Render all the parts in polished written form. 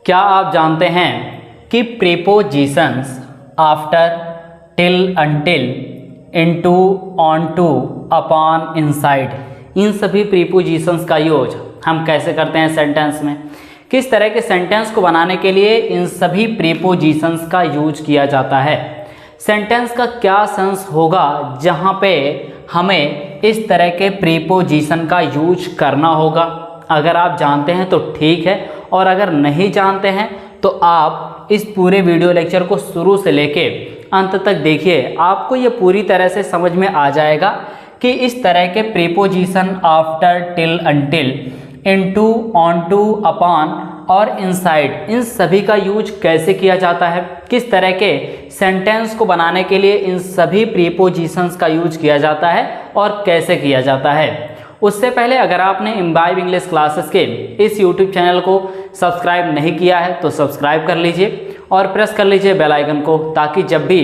क्या आप जानते हैं कि prepositions after, till, until, into, onto, upon, inside, इन सभी प्रीपोजिशंस का यूज हम कैसे करते हैं सेंटेंस में? किस तरह के सेंटेंस को बनाने के लिए इन सभी प्रीपोजिशंस का यूज किया जाता है? सेंटेंस का क्या सेंस होगा जहाँ पे हमें इस तरह के प्रीपोजिशन का यूज करना होगा? अगर आप जानते हैं तो ठीक है, और अगर नहीं जानते हैं तो आप इस पूरे वीडियो लेक्चर को शुरू से लेके अंत तक देखिए। आपको ये पूरी तरह से समझ में आ जाएगा कि इस तरह के preposition after, till, until, into, onto, upon और इनसाइड, इन सभी का यूज कैसे किया जाता है, किस तरह के सेंटेंस को बनाने के लिए इन सभी प्रीपोजिशंस का यूज किया जाता है और कैसे किया जाता है। उससे पहले अगर आपने इम्बाइब इंग्लिश क्लासेस के इस यूट्यूब चैनल को सब्सक्राइब नहीं किया है तो सब्सक्राइब कर लीजिए और प्रेस कर लीजिए बेल आइकन को, ताकि जब भी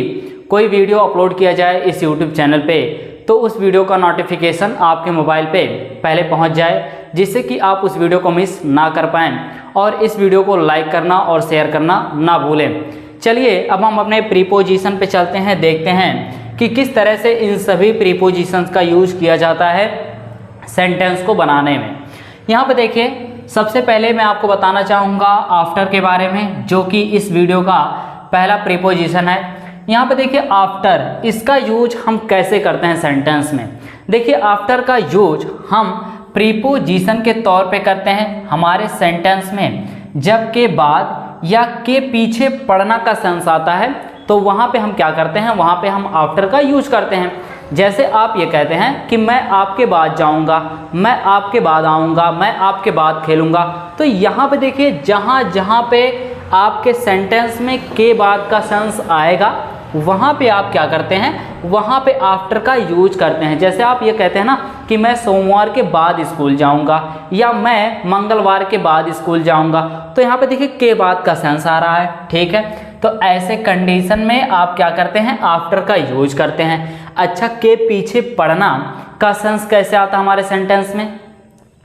कोई वीडियो अपलोड किया जाए इस यूट्यूब चैनल पे तो उस वीडियो का नोटिफिकेशन आपके मोबाइल पे पहले पहुंच जाए, जिससे कि आप उस वीडियो को मिस ना कर पाएँ और इस वीडियो को लाइक करना और शेयर करना ना भूलें। चलिए अब हम अपने प्रीपोजिशन पे चलते हैं, देखते हैं कि किस तरह से इन सभी प्रीपोजिशंस का यूज किया जाता है सेंटेंस को बनाने में। यहाँ पे देखिए, सबसे पहले मैं आपको बताना चाहूँगा आफ्टर के बारे में, जो कि इस वीडियो का पहला प्रीपोजिशन है। यहाँ पे देखिए आफ्टर, इसका यूज हम कैसे करते हैं सेंटेंस में? देखिए आफ्टर का यूज हम प्रीपोजिशन के तौर पे करते हैं हमारे सेंटेंस में। जब के बाद या के पीछे पढ़ना का सेंस आता है तो वहाँ पे हम क्या करते हैं, वहाँ पे हम आफ्टर का यूज करते हैं। जैसे आप ये कहते हैं कि मैं आपके बाद जाऊंगा, मैं आपके बाद आऊँगा, मैं आपके बाद खेलूँगा, तो यहाँ पे देखिए जहाँ जहाँ पे आपके सेंटेंस में के बाद का सेंस आएगा वहाँ पे आप क्या करते हैं, वहाँ पे आफ्टर का यूज करते हैं। जैसे आप ये कहते हैं ना कि मैं सोमवार के बाद स्कूल जाऊँगा या मैं मंगलवार के बाद स्कूल जाऊँगा, तो यहाँ पे देखिए के बाद का सेंस आ रहा है, ठीक है। तो ऐसे कंडीशन में आप क्या करते हैं, आफ्टर का यूज करते हैं। अच्छा, के पीछे पढ़ना का सेंस कैसे आता है हमारे सेंटेंस में?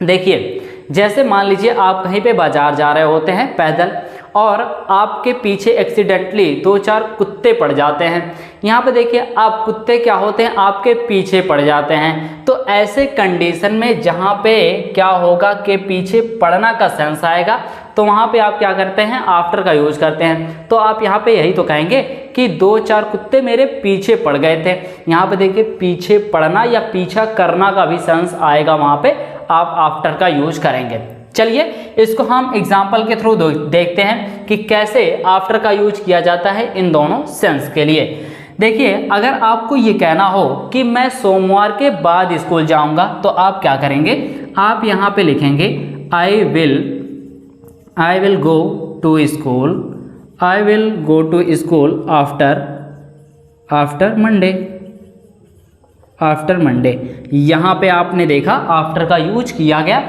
देखिए जैसे मान लीजिए आप कहीं पे बाजार जा रहे होते हैं पैदल और आपके पीछे एक्सीडेंटली 2-4 कुत्ते पड़ जाते हैं। यहाँ पे देखिए आप कुत्ते क्या होते हैं, आपके पीछे पड़ जाते हैं। तो ऐसे कंडीशन में जहाँ पे क्या होगा, के पीछे पड़ना का सेंस आएगा, तो वहाँ पे आप क्या करते हैं, आफ्टर का यूज करते हैं। तो आप यहाँ पे यही तो कहेंगे कि 2-4 कुत्ते मेरे पीछे पड़ गए थे। यहाँ पे देखिए पीछे पड़ना या पीछा करना का भी सेंस आएगा, वहाँ पे आप आफ्टर का यूज करेंगे। चलिए इसको हम एग्जाम्पल के थ्रू देखते हैं कि कैसे आफ्टर का यूज किया जाता है इन दोनों सेंस के लिए। देखिए अगर आपको ये कहना हो कि मैं सोमवार के बाद स्कूल जाऊंगा, तो आप क्या करेंगे, आप यहाँ पे लिखेंगे I will go to school, I will go to school after Monday. यहाँ पे आपने देखा आफ्टर का यूज किया गया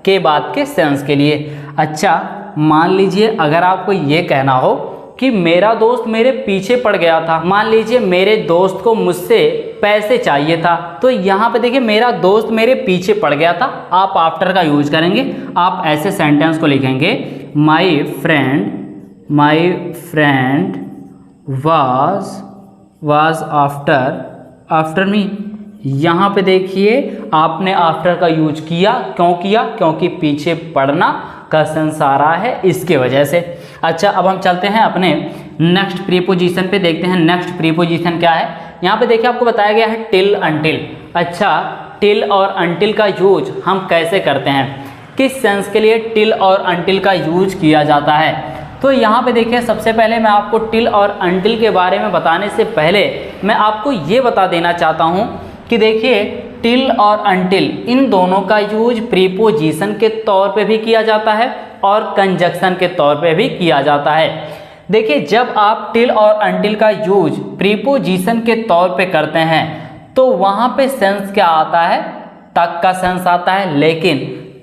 के बाद के सेंस के लिए। अच्छा, मान लीजिए अगर आपको ये कहना हो कि मेरा दोस्त मेरे पीछे पड़ गया था, मान लीजिए मेरे दोस्त को मुझसे पैसे चाहिए था, तो यहाँ पे देखिए मेरा दोस्त मेरे पीछे पड़ गया था, आप आफ्टर का यूज करेंगे। आप ऐसे सेंटेंस को लिखेंगे my friend was after me. यहाँ पे देखिए आपने आफ्टर का यूज किया, क्यों किया, क्योंकि पीछे पड़ना का सेंस आ रहा है, इसके वजह से। अच्छा, अब हम चलते हैं अपने नेक्स्ट प्रीपोजिशन पे, देखते हैं नेक्स्ट प्रीपोजिशन क्या है। यहाँ पे देखिए आपको बताया गया है टिल, अनटिल। अच्छा, टिल और अनटिल का यूज हम कैसे करते हैं, किस सेंस के लिए टिल और अनटिल का यूज किया जाता है? तो यहाँ पे देखिए सबसे पहले मैं आपको टिल और अनटिल के बारे में बताने से पहले मैं आपको ये बता देना चाहता हूँ कि देखिए टिल और अनटिल इन दोनों का यूज प्रीपोजिशन के तौर पे भी किया जाता है और कंजक्शन के तौर पे भी किया जाता है। देखिए जब आप टिल और अनटिल का यूज प्रीपोजिशन के तौर पे करते हैं तो वहाँ पे सेंस क्या आता है, तक का सेंस आता है। लेकिन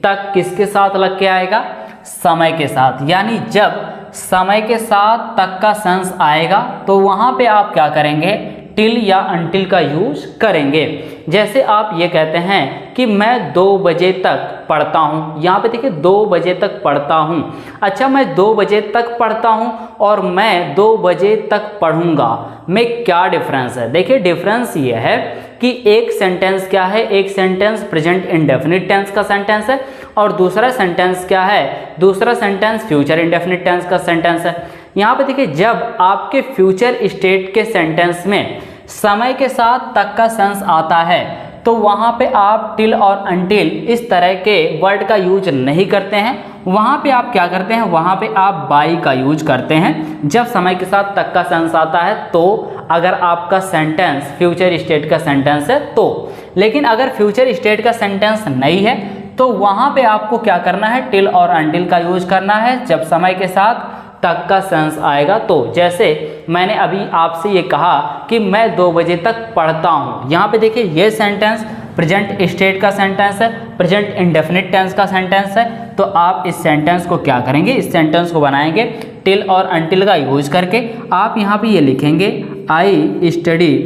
तक किसके साथ लग के आएगा, समय के साथ। यानी जब समय के साथ तक का सेंस आएगा तो वहाँ पे आप क्या करेंगे, टिल या अनटिल का यूज करेंगे। जैसे आप ये कहते हैं कि मैं 2 बजे तक पढ़ता हूँ, यहाँ पे देखिए 2 बजे तक पढ़ता हूँ। अच्छा, मैं 2 बजे तक पढ़ता हूँ और मैं 2 बजे तक पढ़ूंगा में क्या डिफरेंस है? देखिए डिफरेंस ये है कि एक सेंटेंस क्या है, एक सेंटेंस प्रेजेंट इंडेफिनिट टेंस का सेंटेंस है और दूसरा सेंटेंस क्या है, दूसरा सेंटेंस फ्यूचर इंडेफिनिट टेंस का सेंटेंस है। यहाँ पे देखिए जब आपके फ्यूचर स्टेट के सेंटेंस में समय के साथ तक का सेंस आता है तो वहाँ पे आप टिल और अनटिल इस तरह के वर्ड का यूज नहीं करते हैं। वहाँ पे आप क्या करते हैं, वहाँ पे आप बाई का यूज करते हैं जब समय के साथ तक का सेंस आता है। तो अगर आपका सेंटेंस फ्यूचर स्टेट का सेंटेंस है तो, लेकिन अगर फ्यूचर स्टेट का सेंटेंस नहीं है तो वहाँ पे आपको क्या करना है, टिल और अनटिल का यूज करना है जब समय के साथ तक का सेंस आएगा। तो जैसे मैंने अभी आपसे ये कहा कि मैं 2 बजे तक पढ़ता हूँ, यहाँ पे देखिए ये सेंटेंस प्रेजेंट स्टेट का सेंटेंस है, प्रेजेंट इंडेफिनिट टेंस का सेंटेंस है। तो आप इस सेंटेंस को क्या करेंगे, इस सेंटेंस को बनाएंगे टिल और अनटिल का यूज करके। आप यहाँ पे ये लिखेंगे I study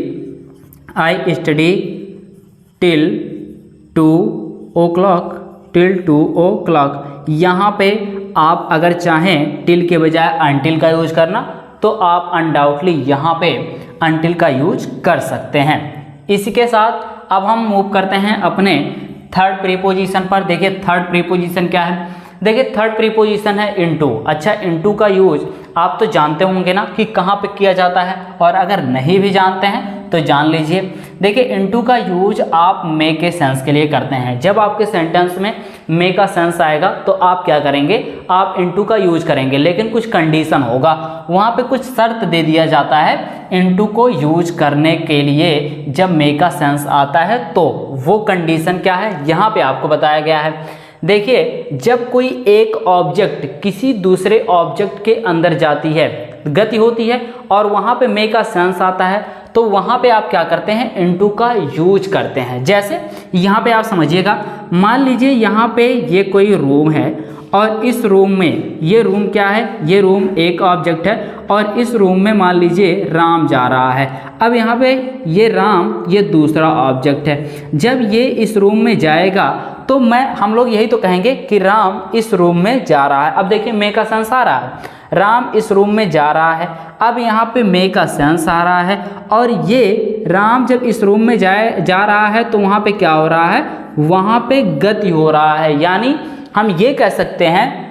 till 2 o'clock, till 2 o'clock। यहाँ पे आप अगर चाहें टिल के बजाय अनटिल का यूज करना तो आप अनडाउटली यहाँ पे अनटिल का यूज कर सकते हैं। इसी के साथ अब हम मूव करते हैं अपने थर्ड प्रीपोजिशन पर। देखिए थर्ड प्रीपोजिशन क्या है, देखिए थर्ड प्रीपोजिशन है इनटू। अच्छा, इनटू का यूज आप तो जानते होंगे ना कि कहाँ पे किया जाता है, और अगर नहीं भी जानते हैं तो जान लीजिए। देखिए इनटू का यूज आप मे के सेंस के लिए करते हैं। जब आपके सेंटेंस में मे का सेंस आएगा तो आप क्या करेंगे, आप इनटू का यूज करेंगे, लेकिन कुछ कंडीशन होगा, वहाँ पे कुछ शर्त दे दिया जाता है इनटू को यूज करने के लिए जब मे का सेंस आता है। तो वो कंडीशन क्या है, यहाँ पे आपको बताया गया है। देखिए जब कोई एक ऑब्जेक्ट किसी दूसरे ऑब्जेक्ट के अंदर जाती है, गति होती है और वहाँ पे मे का सेंस आता है, तो वहाँ पे आप क्या करते हैं, इनटू का यूज करते हैं। जैसे यहाँ पे आप समझिएगा, मान लीजिए यहाँ पे ये कोई रूम है और इस रूम में, ये रूम क्या है, ये रूम एक ऑब्जेक्ट है और इस रूम में मान लीजिए राम जा रहा है। अब यहाँ पे ये राम, ये दूसरा ऑब्जेक्ट है। जब ये इस रूम में जाएगा तो हम लोग यही तो कहेंगे कि राम इस रूम में जा रहा है। अब देखिए मे का सेंस आ रहा है, राम इस रूम में जा रहा है। अब यहाँ पे मे का सेंस आ रहा है और ये राम जब इस रूम में जा रहा है तो वहाँ पे क्या हो रहा है, वहाँ पे गति हो रहा है। यानी हम ये कह सकते हैं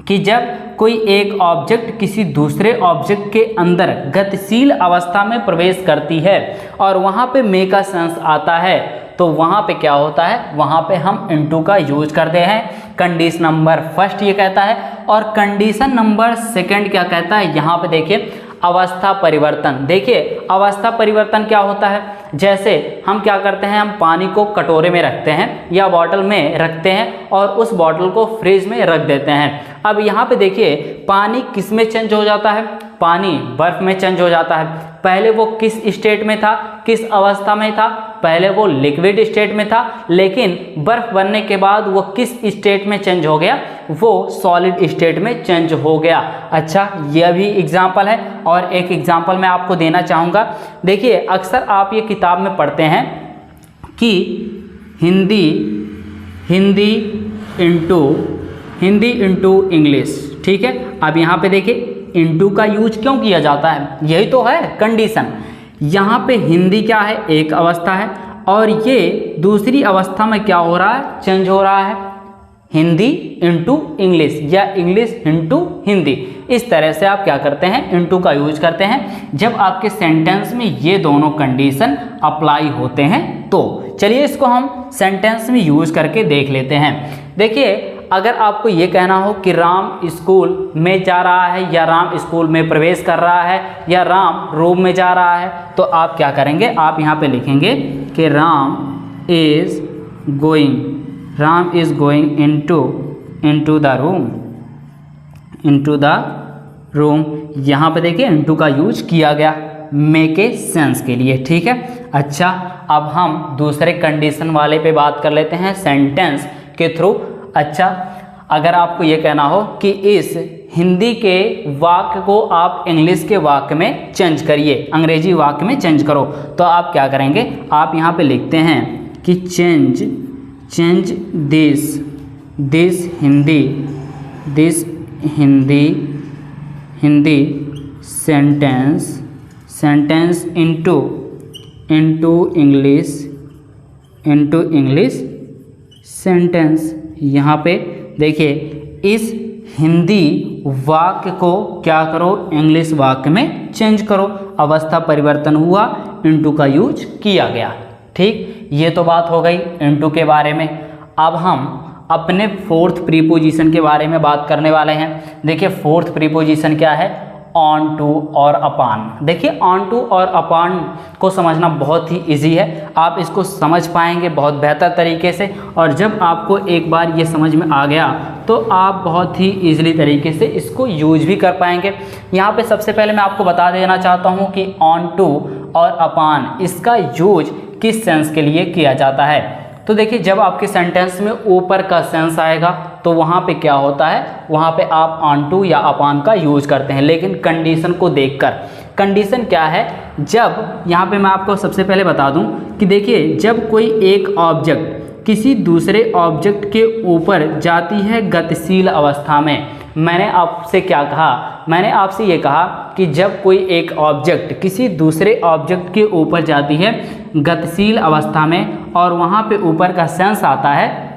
कि जब कोई एक ऑब्जेक्ट किसी दूसरे ऑब्जेक्ट के अंदर गतिशील अवस्था में प्रवेश करती है और वहाँ पे मे का सेंस आता है तो वहाँ पे क्या होता है, वहाँ पे हम इनटू का यूज करते हैं। कंडीशन नंबर फर्स्ट ये कहता है और कंडीशन नंबर सेकंड क्या कहता है, यहाँ पे देखिए अवस्था परिवर्तन। देखिए अवस्था परिवर्तन क्या होता है, जैसे हम क्या करते हैं, हम पानी को कटोरे में रखते हैं या बॉटल में रखते हैं और उस बॉटल को फ्रिज में रख देते हैं। अब यहाँ पे देखिए पानी किस में चेंज हो जाता है, पानी बर्फ में चेंज हो जाता है। पहले वो किस स्टेट में था, किस अवस्था में था, पहले वो लिक्विड स्टेट में था, लेकिन बर्फ बनने के बाद वो किस स्टेट में चेंज हो गया, वो सॉलिड स्टेट में चेंज हो गया। अच्छा, यह भी एग्जाम्पल है और एक एग्जाम्पल मैं आपको देना चाहूँगा। देखिए अक्सर आप ये किताब में पढ़ते हैं कि हिंदी इंटू इंग्लिश, ठीक है। अब यहाँ पे देखिए इनटू का यूज क्यों किया जाता है, यही तो है कंडीशन। यहाँ पे हिंदी क्या है, एक अवस्था है और ये दूसरी अवस्था में क्या हो रहा है, चेंज हो रहा है, हिंदी इंटू इंग्लिश या इंग्लिश इंटू हिंदी। इस तरह से आप क्या करते हैं, इनटू का यूज करते हैं जब आपके सेंटेंस में ये दोनों कंडीशन अप्लाई होते हैं। तो चलिए इसको हम सेंटेंस में यूज करके देख लेते हैं। देखिए अगर आपको ये कहना हो कि राम स्कूल में जा रहा है या राम स्कूल में प्रवेश कर रहा है या राम रूम में जा रहा है, तो आप क्या करेंगे, आप यहाँ पे लिखेंगे कि Ram is going into the room. यहाँ पे देखिए इनटू का यूज किया गया मे के सेंस के लिए, ठीक है। अच्छा, अब हम दूसरे कंडीशन वाले पे बात कर लेते हैं सेंटेंस के थ्रू। अच्छा, अगर आपको ये कहना हो कि इस हिंदी के वाक्य को आप इंग्लिश के वाक्य में चेंज करिए, अंग्रेजी वाक्य में चेंज करो। तो आप क्या करेंगे, आप यहाँ पे लिखते हैं कि change this Hindi sentence into English sentence. यहाँ पे देखिए, इस हिंदी वाक्य को क्या करो, इंग्लिश वाक्य में चेंज करो। अवस्था परिवर्तन हुआ, इनटू का यूज किया गया। ठीक, ये तो बात हो गई इनटू के बारे में। अब हम अपने फोर्थ प्रीपोजिशन के बारे में बात करने वाले हैं। देखिए फोर्थ प्रीपोजिशन क्या है, ऑन टू और अपॉन। देखिए ऑन टू और अपॉन को समझना बहुत ही इजी है, आप इसको समझ पाएंगे बहुत बेहतर तरीके से। और जब आपको एक बार ये समझ में आ गया तो आप बहुत ही इजीली तरीके से इसको यूज भी कर पाएंगे। यहाँ पे सबसे पहले मैं आपको बता देना चाहता हूँ कि ऑन टू और अपॉन इसका यूज किस सेंस के लिए किया जाता है। तो देखिए, जब आपके सेंटेंस में ऊपर का सेंस आएगा तो वहाँ पे क्या होता है, वहाँ पे आप ऑन टू या अपॉन का यूज करते हैं, लेकिन कंडीशन को देखकर। कंडीशन क्या है, जब यहाँ पे मैं आपको सबसे पहले बता दूँ कि देखिए, जब कोई एक ऑब्जेक्ट किसी दूसरे ऑब्जेक्ट के ऊपर जाती है गतिशील अवस्था में। मैंने आपसे क्या कहा, मैंने आपसे ये कहा कि जब कोई एक ऑब्जेक्ट किसी दूसरे ऑब्जेक्ट के ऊपर जाती है गतिशील अवस्था में और वहाँ पे ऊपर का सेंस आता है,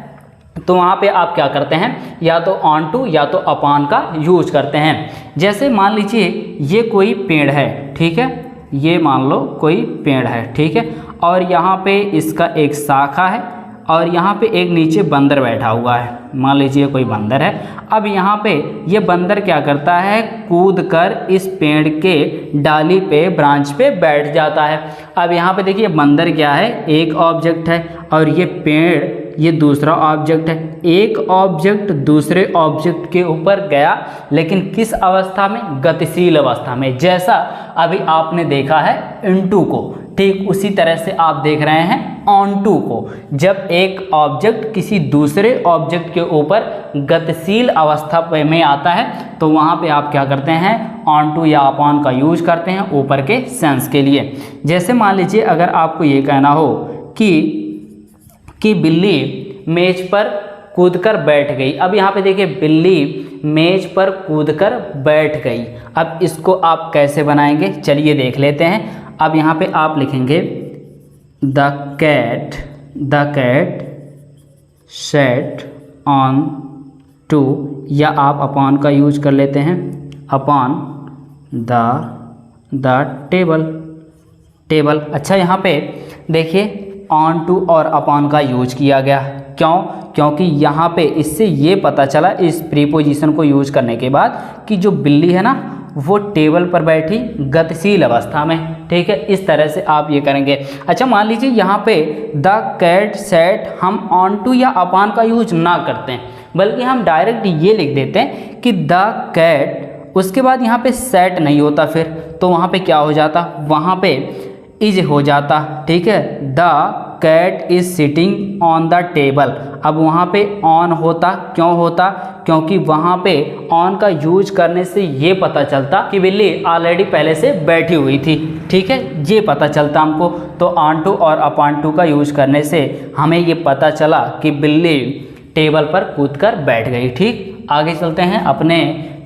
तो वहाँ पे आप क्या करते हैं, या तो ऑन टू या तो अपॉन का यूज करते हैं। जैसे मान लीजिए ये कोई पेड़ है, ठीक है, ये मान लो कोई पेड़ है, ठीक है, और यहाँ पे इसका एक शाखा है और यहाँ पे एक नीचे बंदर बैठा हुआ है। मान लीजिए कोई बंदर है। अब यहाँ पे ये बंदर क्या करता है, कूद कर इस पेड़ के डाली पे, ब्रांच पे बैठ जाता है। अब यहाँ पे देखिए, बंदर क्या है, एक ऑब्जेक्ट है और ये पेड़ ये दूसरा ऑब्जेक्ट है। एक ऑब्जेक्ट दूसरे ऑब्जेक्ट के ऊपर गया, लेकिन किस अवस्था में, गतिशील अवस्था में, जैसा अभी आपने देखा है इनटू को। ठीक उसी तरह से आप देख रहे हैं ऑन टू को। जब एक ऑब्जेक्ट किसी दूसरे ऑब्जेक्ट के ऊपर गतिशील अवस्था में आता है तो वहाँ पे आप क्या करते हैं, ऑन टू या अपॉन का यूज करते हैं ऊपर के सेंस के लिए। जैसे मान लीजिए अगर आपको ये कहना हो कि बिल्ली मेज पर कूदकर बैठ गई। अब यहाँ पे देखिए, बिल्ली मेज पर कूदकर बैठ गई। अब इसको आप कैसे बनाएंगे, चलिए देख लेते हैं। अब यहाँ पे आप लिखेंगे the cat sat on to, या आप अपॉन का यूज कर लेते हैं, अपॉन द टेबल। अच्छा, यहाँ पे देखिए ऑन टू और अपॉन का यूज किया गया। क्यों? क्योंकि यहाँ पे इससे ये पता चला इस प्रीपोजिशन को यूज करने के बाद कि जो बिल्ली है ना वो टेबल पर बैठी गतिशील अवस्था में। ठीक है, इस तरह से आप ये करेंगे। अच्छा, मान लीजिए यहाँ पे द कैट सेट हम ऑन टू या अपॉन का यूज ना करते हैं, बल्कि हम डायरेक्ट ये लिख देते हैं कि द कैट, उसके बाद यहाँ पे सेट नहीं होता, फिर तो वहाँ पे क्या हो जाता, वहाँ पे इज हो जाता। ठीक है, the cat is sitting on the table. अब वहाँ पे ऑन होता, क्यों होता, क्योंकि वहाँ पे ऑन का यूज करने से ये पता चलता कि बिल्ली ऑलरेडी पहले से बैठी हुई थी। ठीक है, ये पता चलता हमको। तो ऑन टू और अपॉन टू का यूज करने से हमें ये पता चला कि बिल्ली टेबल पर कूदकर बैठ गई। ठीक, आगे चलते हैं अपने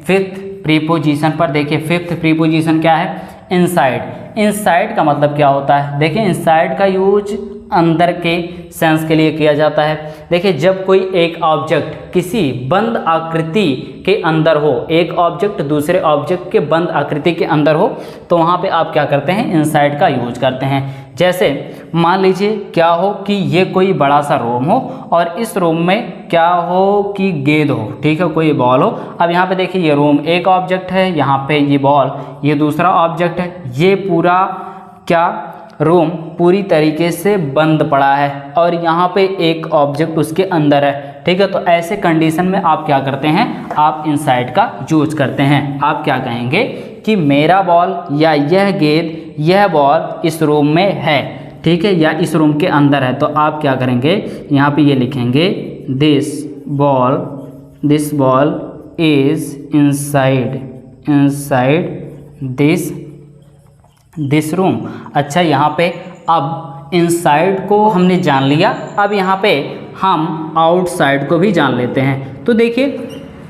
फिफ्थ प्रीपोजिशन पर। देखिए फिफ्थ प्रीपोजिशन क्या है, इनसाइड। इनसाइड का मतलब क्या होता है, देखिए इनसाइड का यूज अंदर के सेंस के लिए किया जाता है। देखिए जब कोई एक ऑब्जेक्ट किसी बंद आकृति के अंदर हो, एक ऑब्जेक्ट दूसरे ऑब्जेक्ट के बंद आकृति के अंदर हो, तो वहाँ पे आप क्या करते हैं, इनसाइड का यूज करते हैं। जैसे मान लीजिए क्या हो कि ये कोई बड़ा सा रूम हो और इस रूम में क्या हो कि गेंद हो, ठीक है, कोई बॉल हो। अब यहाँ पे देखिए ये रूम एक ऑब्जेक्ट है, यहाँ पे ये बॉल ये दूसरा ऑब्जेक्ट है। ये पूरा क्या रूम पूरी तरीके से बंद पड़ा है और यहाँ पे एक ऑब्जेक्ट उसके अंदर है। ठीक है, तो ऐसे कंडीशन में आप क्या करते हैं, आप इनसाइड का यूज करते हैं। आप क्या कहेंगे कि मेरा बॉल या यह गेंद, यह बॉल इस रूम में है, ठीक है, या इस रूम के अंदर है। तो आप क्या करेंगे, यहाँ पे ये लिखेंगे this ball is inside this room. अच्छा, यहाँ पे अब इनसाइड को हमने जान लिया, अब यहाँ पे हम आउटसाइड को भी जान लेते हैं। तो देखिए,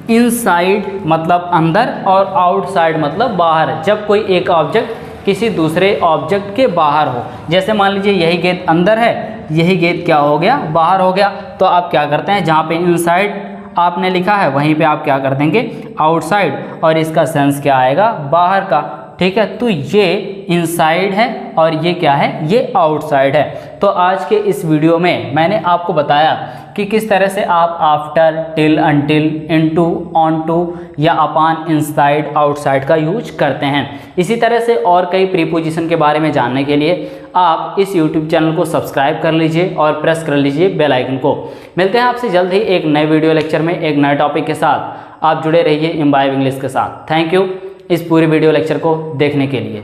इनसाइड मतलब अंदर और आउटसाइड मतलब बाहर। जब कोई एक ऑब्जेक्ट किसी दूसरे ऑब्जेक्ट के बाहर हो, जैसे मान लीजिए यही गेंद अंदर है, यही गेंद क्या हो गया, बाहर हो गया, तो आप क्या करते हैं, जहाँ पे इनसाइड आपने लिखा है वहीं पे आप क्या कर देंगे, आउटसाइड, और इसका सेंस क्या आएगा, बाहर का। ठीक है, तो ये इनसाइड है और ये क्या है, ये आउटसाइड है। तो आज के इस वीडियो में मैंने आपको बताया कि किस तरह से आप after, till, until, into, onto या अपॉन, इनसाइड, आउटसाइड का यूज करते हैं। इसी तरह से और कई प्रीपोजिशन के बारे में जानने के लिए आप इस यूट्यूब चैनल को सब्सक्राइब कर लीजिए और प्रेस कर लीजिए बेल आइकन को। मिलते हैं आपसे जल्द ही एक नए वीडियो लेक्चर में एक नए टॉपिक के साथ। आप जुड़े रहिए इम्बाइब इंग्लिश के साथ। थैंक यू इस पूरे वीडियो लेक्चर को देखने के लिए।